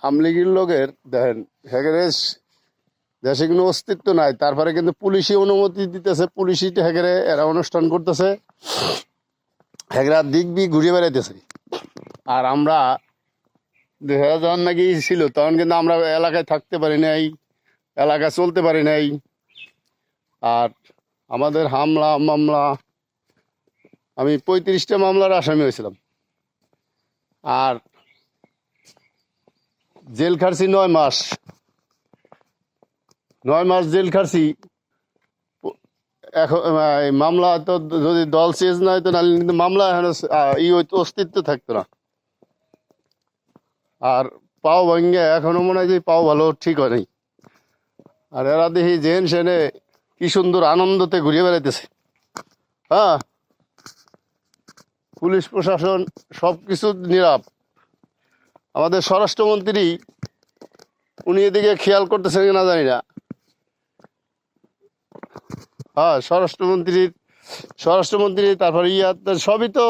আমলিগির লোকের দেখেন হেগের দেশে কোনো অস্তিত্ব নাই, তারপরে কিন্তু পুলিশি অনুমতি দিতেছে, পুলিশি হেগেরে এরা অনুষ্ঠান করতেছে, হেগরা দিকবি ঘুরে বেড়াইতেছে। আর আমরা 2000 যখন নাকি ছিল তখন কিন্তু আমরা এলাকায় থাকতে পারি নাই, এলাকায় চলতে পারি নাই। আর আমাদের হামলা মামলা, আমি 35টা মামলার আসামি হয়েছিলাম। আর জেল খাটছি 9 মাস, 9 মাস জেল খাটছি। এখন এই মামলা তো যদি দল চেঞ্জ না হইতো, নাহলে কিন্তু মামলা এখন অস্তিত্ব থাকতো না। আর পাও ভাঙ্গে এখনো মনে হয় যে পাও ভালো ঠিক হয় নাই। আর এরা দেখি জেন সেনে কি সুন্দর আনন্দতে ঘুরে বেড়াইতেছে। হ্যাঁ, পুলিশ প্রশাসন সবকিছু নীরব। আমাদের স্বরাষ্ট্রমন্ত্রী উনি এদিকে খেয়াল করতেছেন কিনা জানি না। হ্যাঁ, স্বরাষ্ট্রমন্ত্রী তারপর সবই তো